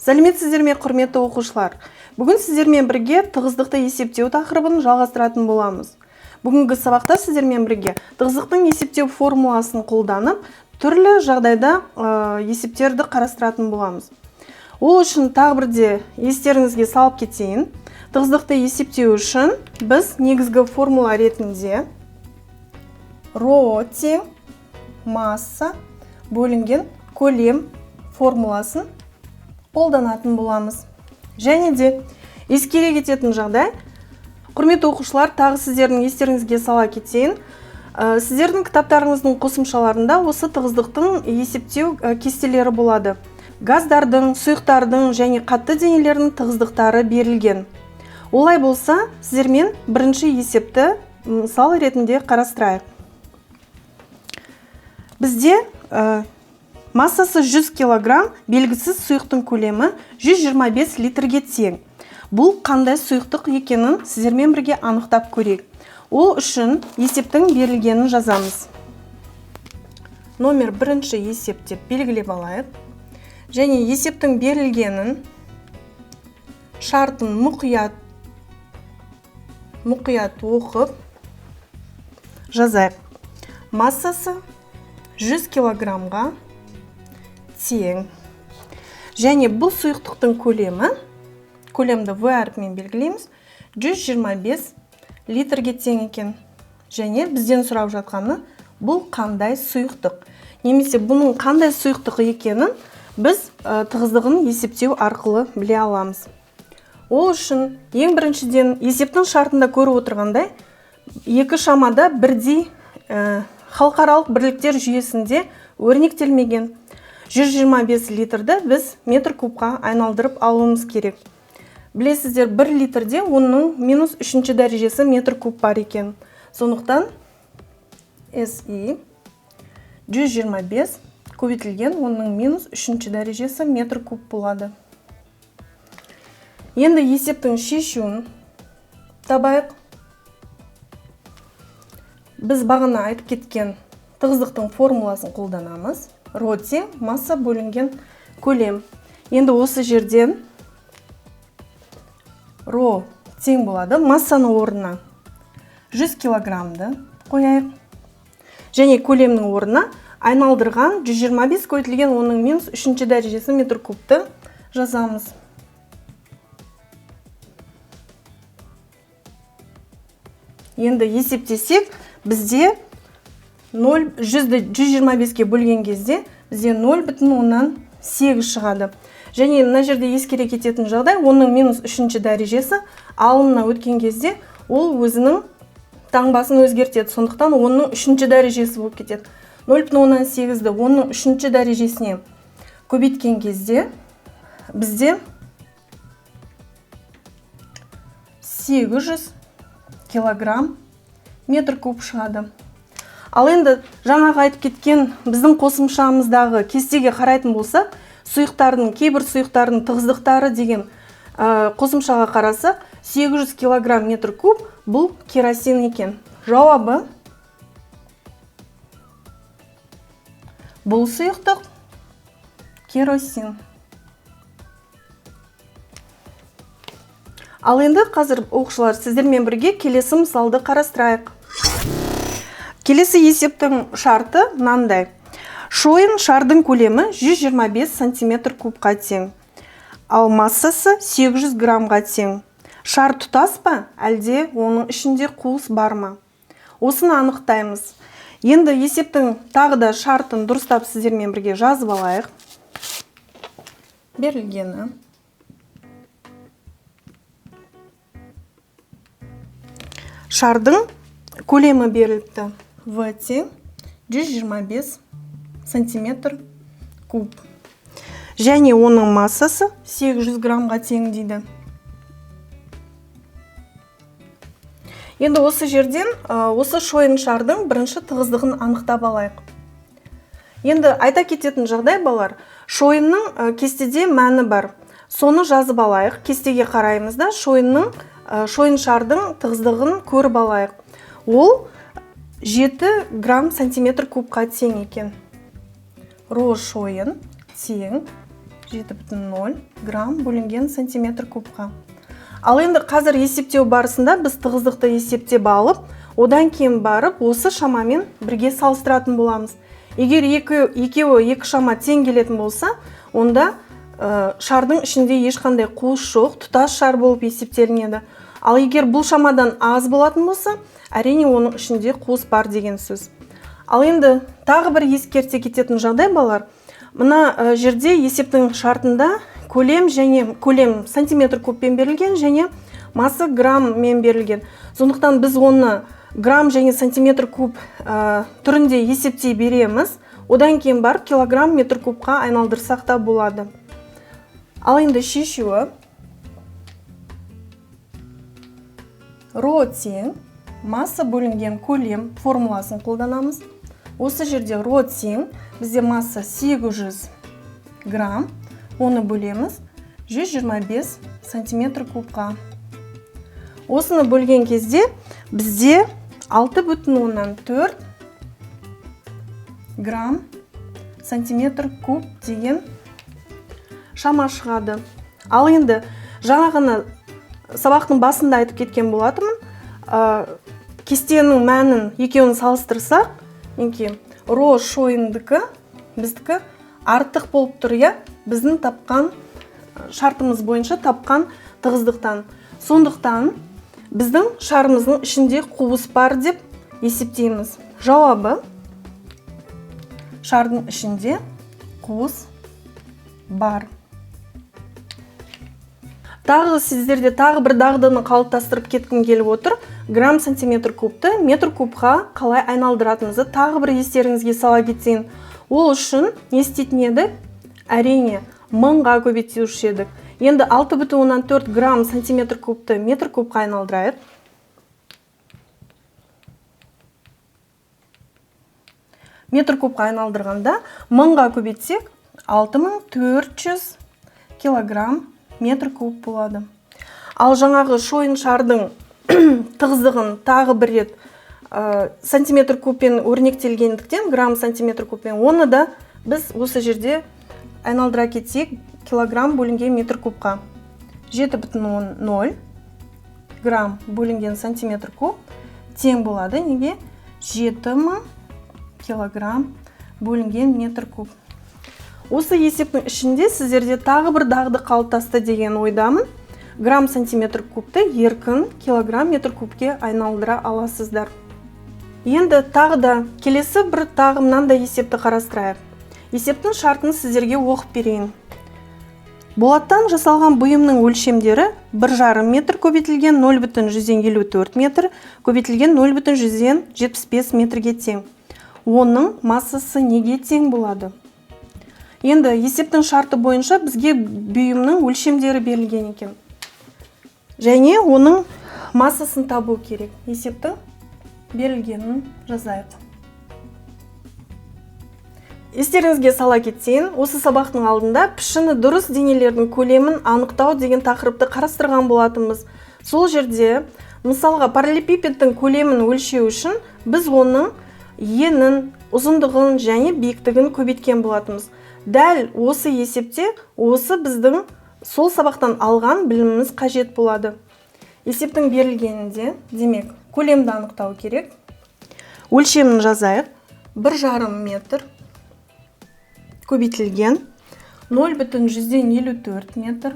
Сәлеметсіздер ме, құрметті оқушылар? Бүгін сіздермен бірге тығыздықты есептеу тақырыбын жалғастыратын боламыз. Бүгінгі сабақта сіздермен бірге тығыздықтың есептеу формуласын қолданып, түрлі жағдайда есептерді қарастыратын боламыз. Ол үшін тағы бірде естеріңізге салып кетейін. Тығыздықты есептеу үшін біз негізгі формула ретінде ρ тең масса бөлінген көлем формуласын қолданатын боламыз. Және де ескере кететін жағдай, құрметті оқушылар, тағы сіздердің естеріңізге сала кетейін. Сіздердің кітаптарыңыздың қосымшаларында осы тығыздықтың есептеу кестелері болады. Газдардың, сұйықтардың және қатты денелердің тығыздықтары берілген. Олай болса, сіздермен бірінші есепті мысал ретінде қарастырайық. Бізде массасы 100 кг, белгісіз сұйықтың көлемі 125 литрге тең. Бұл қандай сұйықтық екенін сіздермен бірге анықтап көрейік. Ол үшін есептің берілгенін жазамыз. Номер бірінші есеп деп белгілеп алайық. Және есептің берілгенін шартын мұқият оқып жазайық. Массасы 100 килограммға тең. Және бұл сұйықтықтың көлемді В әрпімен белгілейміз, 125 литрге тең екен. Және бізден сұрап жатқаны бұл қандай сұйықтық. Немесе бұның қандай сұйықтық екенін біз тығыздығын есептеу арқылы біле аламыз. Ол үшін ең біріншіден есептің шартында көріп отырғандай, екі шамада бірдей халықаралық бірліктер жүйесінде өрнектелмеген 125 литрді біз метр кубқа айналдырып алуымыз керек. Білесіздер, 1 литрде оның минус 3 дәрежесі метр куб бар екен. Сондықтан SI 125 көбейтілген оның минус 3 дәрежесі метр куб болады. Енді есептің шешуін табайық. Біз бағана айтып кеткен тығыздықтың формуласын қолданамыз. Ρ тең масса бөлінген көлем. Енді осы жерден ρ тең болады. Массаны орнына 100 килограммды қояйық. Және көлемнің орнына айналдырған 125 көбейтілген оның минус 3 дәрежесі метр кубты жазамыз. Енді есептесек, бізде 125-ке бөлген кезде бізде 0,8 шығады. Және мына жерде ескере кететін жағдай, оның минус 3 дәрежесі алымына өткен кезде ол өзінің таңбасын өзгертеді. Сондықтан оның 3 дәрежесі болып кетеді. 0,8-ді оның 3 дәрежесіне көбейткен кезде бізде 800 килограмм метр куб шығады. Ал енді жаңағы айтып кеткен біздің қосымшамыздағы кестеге қарайтын болсақ, кейбір сұйықтардың тығыздықтары деген қосымшаға қараса, 800 килограмм метр куб бұл керосин екен. Жауабы бұл сұйықтық керосин. Ал енді қазір оқушылар, сіздермен бірге келесі мысалды қарастырайық. Келесі есептің шарты мынандай. Шойын шардың көлемі 125 сантиметр кубқа тең. Ал массасы 800 граммға тең. Шар тұтас па, әлде оның ішінде қуыс бар ма? Осыны анықтаймыз. Енді есептің тағы да шартын дұрыстап сіздермен бірге жазып алайық. Берілгені. Шардың көлемі беріліпті. В тең 125 сантиметр куб. Және оның массасы 800 граммға тең дейді. Енді осы жерден осы шойын шардың бірінші тығыздығын анықтап алайық. Енді айта кететін жағдай балар, шойынның кестеде мәні бар. Соны жазып алайық. Кестеге қараймыз да шойын шардың тығыздығын көріп алайық. Ол 7 грамм сантиметр кубқа тең екен. Ро шойын тең 7,0 грамм бөлінген сантиметр кубқа. Ал енді қазір есептеу барысында біз тығыздықты есептеп алып, одан кейін барып осы шамамен бірге салыстыратын боламыз. Егер екеуі екі шама тең келетін болса, онда шардың ішінде ешқандай қуыс жоқ, тұтас шар болып есептелінеді. Ал егер бұл шамадан аз болатын болса, әрине оның ішінде қуыс бар деген сөз. Ал енді тағы бір ескерте кететін жағдай балалар. Мына жерде есептің шартында көлем сантиметр кубпен берілген және масса грамммен берілген. Сондықтан біз оны грамм және сантиметр куб түрінде есептей береміз. Одан кейін барып килограмм метр кубқа айналдырсақ та болады. Ал енді шешуі ро тең масса бөлінген көлем формуласын қолданамыз. Осы жерде ро тең, бізде масса 800 грамм, оны бөлеміз 125 сантиметр кубқа. Осыны бөлген кезде бізде 6,4 грамм сантиметр куб деген шама шығады. Ал енді жаңағыны сабақтың басында айтып кеткен болатынмын. Кестенің мәнін екеуін салыстырсақ, ро шойындікі біздікі артық болып тұр, біздің тапқан шартымыз бойынша тапқан тығыздықтан. Сондықтан біздің шарымыздың ішінде қуыс бар деп есептейміз. Жауабы шардың ішінде қуыс бар. Тағы сіздерде тағы бір дағдыны қалыптастырып кеткім келіп отыр. Грамм сантиметр кубты метр кубқа қалай айналдыратынымызды тағы бір естеріңізге сала кетейін. Ол үшін не істейтін едік? Әрине, мыңға көбейтуші едік. Енді 6,4 грамм сантиметр кубты метр кубқа айналдырайық. Метр кубқа айналдырғанда мыңға көбейтсек 6400 килограмм метр куб болады. Ал жаңағы шойын шардың тығыздығын тағы бір рет сантиметр кубпен өрнектелгендіктен, грамм сантиметр кубпен, оны да біз осы жерде айналдыра кетсек килограмм бөлінген метр кубқа. 7,0 грамм бөлінген сантиметр куб тең болады. Неге? 7000 килограмм бөлінген метр куб. Осы есептің ішінде сіздерде тағы бір дағды қалыптасты деген ойдамын. Грамм сантиметр кубты еркін килограмм метр кубке айналдыра аласыздар. Енді тағы да келесі бір мынандай есепті қарастырайық. Есептің шартын сіздерге оқып берейін. Болаттан жасалған бұйымның өлшемдері 1,5 метр көбейтілген 0,154 метр көбейтілген 0,175 метрге тең. Оның массасы неге тең болады? Енді есептің шарты бойынша бізге бұйымның өлшемдері берілген екен. Және оның массасын табу керек. Есептің берілгенін жазайық. Естеріңізге сала кетсейін, осы сабақтың алдында пішіні дұрыс денелердің көлемін анықтау деген тақырыпты қарастырған болатынбыз. Сол жерде, мысалға, параллелепипедтің көлемін өлшеу үшін біз оның енін, ұзындығын және биіктігін көбейткен болатынбыз. Дәл осы есепте осы біздің сол сабақтан алған біліміміз қажет болады. Есептің берілгенінде, демек, көлемді анықтау керек. Өлшемін жазайық. 1,5 метр көбейтілген 0,154 метр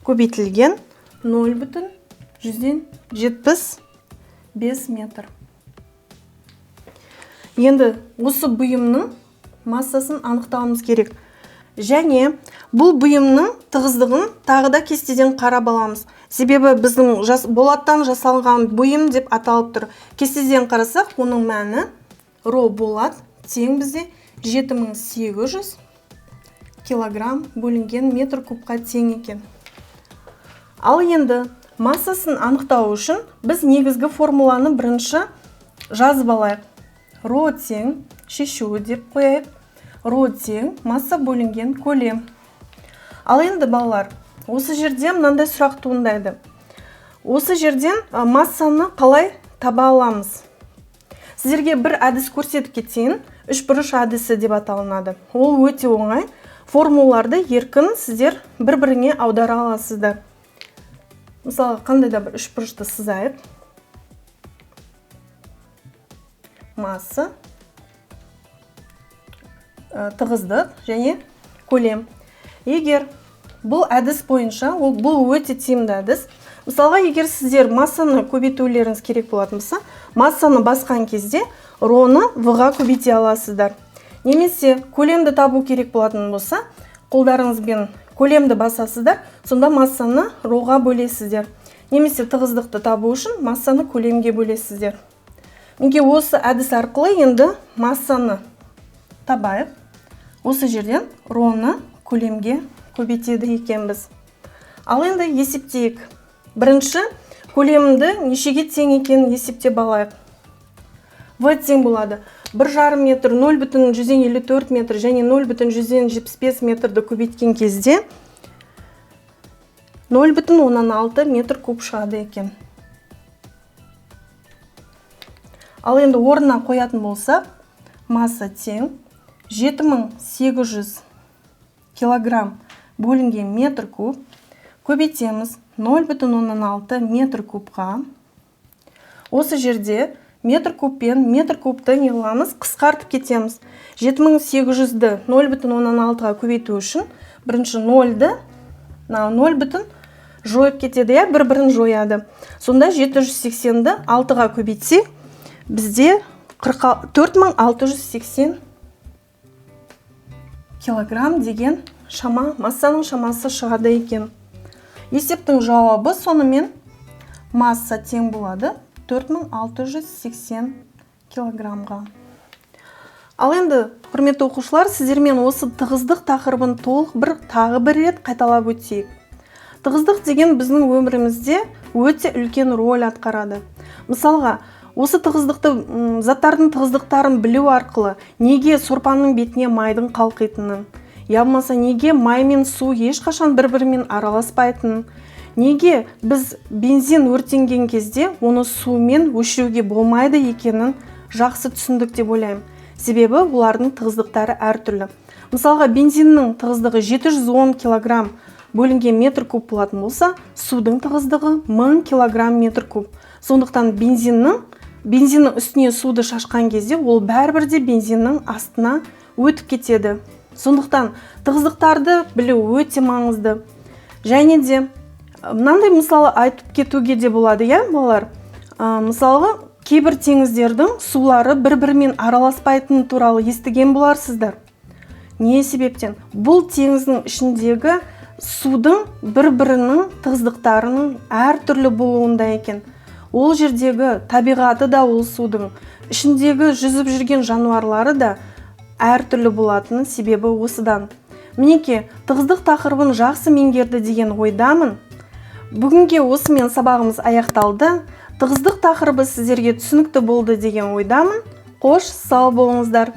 көбейтілген 0,175 метр. Енді осы бұйымның массасын анықтауымыз керек. Және бұл бұйымның тығыздығын тағы да кестеден қарап аламыз. Себебі біздің болаттан жасалған бұйым деп аталып тұр. Кестеден қарасақ, оның мәні ро болат тең бізде 7800 килограмм бөлінген метр кубқа тең екен. Ал енді массасын анықтау үшін біз негізгі формуланы бірінші жазып алайық. Ро тең шешуі деп қояйық. Ро тең масса бөлінген көлем. Ал енді балалар, осы жерде мынандай сұрақ туындайды. Осы жерден массаны қалай таба аламыз? Сіздерге бір әдіс көрсетіп кетейін. Үшбұрыш әдісі деп аталынады. Ол өте оңай. формулаларды еркін сіздер бір-біріне аудара аласыздар. Мысалы, қандай да бір үшбұрышты сызайық. Масса, тығыздық және көлем. Егер бұл әдіс бойынша, бұл өте тиімді әдіс. Мысалға, егер сіздер массаны көбейтулеріңіз керек болатын болса, массаны басқан кезде роны в-ға көбейте аласыздар. Немесе көлемді табу керек болатын болса, қолдарыңызбен көлемді басасыздар, сонда массаны роға бөлесіздер. Немесе тығыздықты табу үшін массаны көлемге бөлесіздер. Мінекей осы әдіс арқылы енді массаны табайық. Осы жерден роны көлемге көбейтеді екенбіз. Ал енді есептейік. Бірінші, көлемді нешеге тең екенін есептеп алайық. В тең болады 1,5 метр, 0,154 метр және 0,175 метрді көбейткен кезде 0,16 метр куб шығады екен. Ал енді орнына қоятын болсақ, масса тең 7800 килограмм бөлінген метр куб, көбейтеміз 0,16 метр кубқа. Осы жерде метр кубпен метр кубты не қыламыз? Қысқартып кетеміз. 7800-ді 0,16-ға көбейту үшін бірінші 0-ді 0 жойып кетеді, бір-бірін жояды. Сонда 780-ді 6-ға көбейтсек, бізде 4680 килограмм деген массаның шамасы шығады екен. Есептің жауабы сонымен масса тең болады 4680 килограммға. Ал енді, құрметті оқушылар, сіздермен осы тығыздық тақырыбын тағы бір рет қайталап өтейік. Тығыздық деген біздің өмірімізде өте үлкен роль атқарады. Мысалға, осы тығыздықты, заттардың тығыздықтарын білу арқылы неге сорпаның бетіне майдың қалқитынын, болмаса неге май мен су ешқашан бір-бірімен араласпайтынын, неге біз бензин өртенген кезде оны сумен өшіруге болмайды екенін жақсы түсіндік деп ойлаймын. Себебі олардың тығыздықтары әртүрлі. Мысалға, бензиннің тығыздығы 710 килограмм бөлінген метр куб болатын болса, судың тығыздығы 1000 килограмм метр куб. Сондықтан бензиннің үстіне суды шашқан кезде ол бәрібірде бензиннің астына өтіп кетеді. Сондықтан тығыздықтарды білу өте маңызды. Және де мынандай мысалы айтып кетуге де болады, балалар. Мысалға, кейбір теңіздердің сулары бір-бірімен араласпайтыны туралы естіген боларсыздар. Не себептен? Бұл теңіздің ішіндегі судың бір-бірінің тығыздықтарының әртүрлі болуында екен. Ол жердегі табиғаты да ол судың ішіндегі жүзіп жүрген жануарлары да әртүрлі болатыны себебі осыдан. Мінеке, тығыздық тақырыбын жақсы меңгерді деген ойдамын. Бүгінге осымен сабағымыз аяқталды. Тығыздық тақырыбы сіздерге түсінікті болды деген ойдамын. Қош, сау болыңыздар.